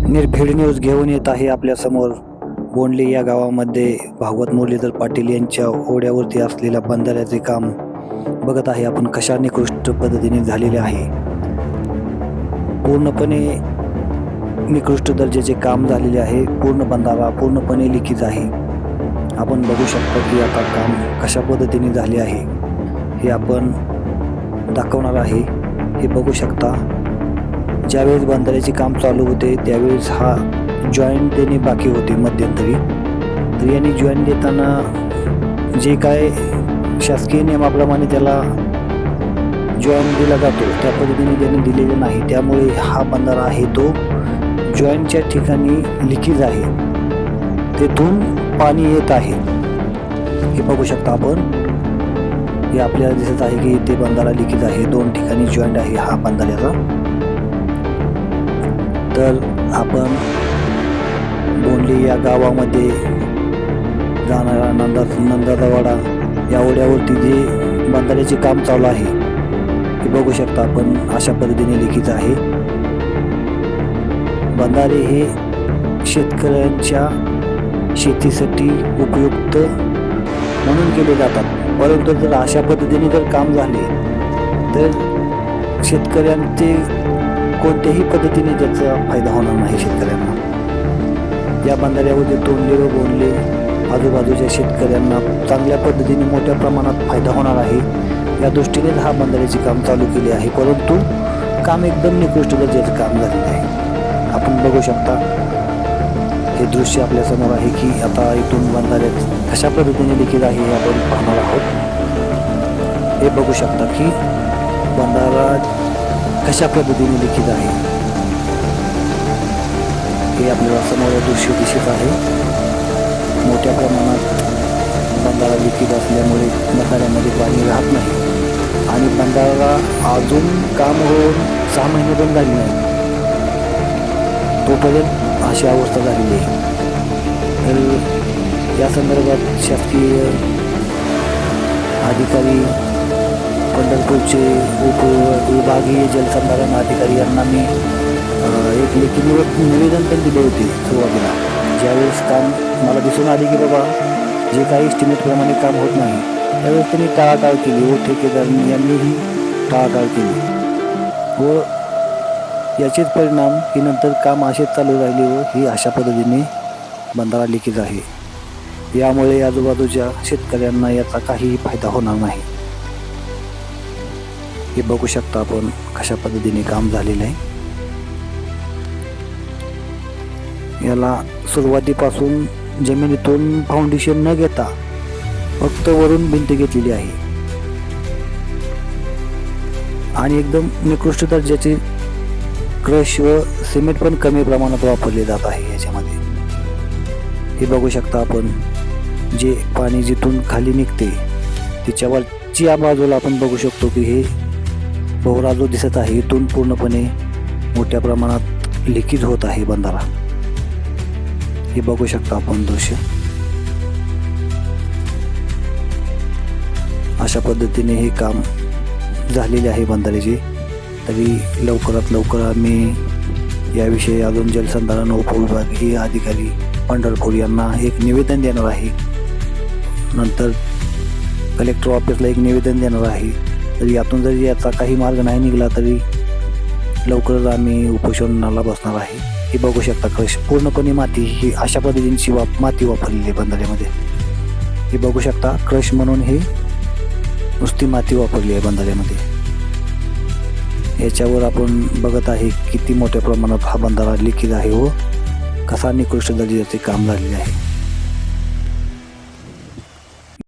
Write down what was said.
निर्भीड न्यूज घेऊन येत आहे आपल्या समोर. बोंडली या गावामध्ये भागवत मुरलीधर पाटील यांच्या ओढ्यावरती असलेल्या बंधाऱ्याचे काम बघत आहे आपण कशा निकृष्ट पद्धतीने झालेले आहे. पूर्णपणे निकृष्ट दर्जाचे काम झालेले आहे. पूर्ण बंधारा पूर्णपणे लिखित आहे. आपण बघू शकता की आता काम कशा पद्धतीने झाले आहे हे आपण दाखवणार आहे. हे बघू शकता, ज्यावेळेस बंधाऱ्याचे काम चालू होते त्यावेळेस हा जॉईंट देणे बाकी होते मध्यंतरी. तर यांनी जॉईंट देताना जे काय शासकीय नियमाप्रमाणे त्याला जॉईंट दिला जातो त्या पद्धतीने त्याने दिलेले नाही. त्यामुळे हा बंधारा आहे तो जॉईंटच्या ठिकाणी लिकेज आहे, तेथून पाणी येत आहे. हे बघू शकता आपण. हे आपल्याला दिसत आहे की ते बंधारा लिकेज आहे. 2 ठिकाणी जॉईंट आहे हा बंधाऱ्याचा. तर आपण बोंडली या गावामध्ये जाणारा नंदावाडा या ओढ्यावरती जे बंधाऱ्याचे काम चालू आहे हे बघू शकता आपण. अशा पद्धतीने लिखित आहे. बंधारे हे शेतकऱ्यांच्या शेतीसाठी उपयुक्त म्हणून केले जातात, परंतु जर अशा पद्धतीने जर काम झाले तर शेतकऱ्यांचे कोणत्याही पद्धतीने त्याचा फायदा होणार नाही शेतकऱ्यांना. या बंधाऱ्यामध्ये तोंडले व बोंडले आजूबाजूच्या शेतकऱ्यांना चांगल्या पद्धतीने मोठ्या प्रमाणात फायदा होणार आहे. या दृष्टीनेच हा बंधाऱ्याचे काम चालू केले आहे, परंतु काम एकदम निकृष्ट दर्जाचे काम झालेले आहे. आपण बघू शकता हे दृश्य आपल्या समोर आहे की आता इथून बंधाऱ्यात कशा पद्धतीने लिखित आहे हे आपण पाहणार आहोत. हे बघू शकता की बंधारा कशा पद्धतीने लिखित आहे हे आपल्याला समोर दृश्य दिसत आहे. मोठ्या प्रमाणात बंधारा लिखित असल्यामुळे बंधाऱ्यामध्ये पाणी राहत नाही आणि बंधारा अजून काम होऊन 6 महिने पण झाले नाही तोपर्यंत अशी अवस्था झालेली आहे. तर या संदर्भात शासकीय अधिकारी, पंढरपूरचे उपविभागीय जलसंधारण अधिकारी यांना मी एक लेखी निवेदन पण दिले होते सुरुवातीला. ज्यावेळेस काम मला दिसून आले की बाबा जे काही एस्टिमेटप्रमाणे काम होत नाही त्यावेळेस त्यांनी टाळाटाळ केली व ठेकेदार यांनीही टाळाटाळ केली व याचेच परिणाम की नंतर काम असेच चालू राहिले व ही अशा पद्धतीने बंधारा लिकेज आहे. यामुळे आजूबाजूच्या शेतकऱ्यांना याचा काहीही फायदा होणार नाही. हे बघू शकता आपण कशा पद्धतीने काम झालेलं आहे. याला सुरुवातीपासून जमिनीतून फाउंडेशन न घेता फक्त वरून भिंत घेतलेली आहे आणि एकदम निकृष्ट दर्जाचे क्रश व सिमेंट पण कमी प्रमाणात वापरले जात आहे याच्यामध्ये. हे बघू शकता आपण. जे पाणी जिथून खाली निघते त्याच्यावरच्या बाजूला आपण बघू शकतो की हे बोहरा जो दिसत आहे इथून पूर्णपणे मोठ्या प्रमाणात लिकेज होत आहे बंधारा. हे बघू शकता आपण दृश्य. अशा पद्धतीने हे काम झालेले आहे बंधाऱ्याचे. तरी लवकरात लवकर आम्ही याविषयी अजून जलसंधारण उपविभागीय अधिकारी पंढरपूर यांना एक निवेदन देणार आहे. नंतर कलेक्टर ऑफिसला एक निवेदन देणार आहे. तर यातून जरी याचा काही मार्ग नाही निघाला तरी लवकरच आम्ही उपोषणाला बसणार आहे. हे बघू शकता क्रश पूर्णपणे माती ही अशा पद्धतीची माती वापरलेली आहे बंधाऱ्यामध्ये. हे बघू शकता क्रश म्हणून हे नुसती माती वापरली आहे बंधाऱ्यामध्ये. याच्यावर आपण बघत आहे किती मोठ्या प्रमाणात हा बंधारा लिकेज आहे व कसा निकृष्ट दर्जाचे काम झालेले आहे.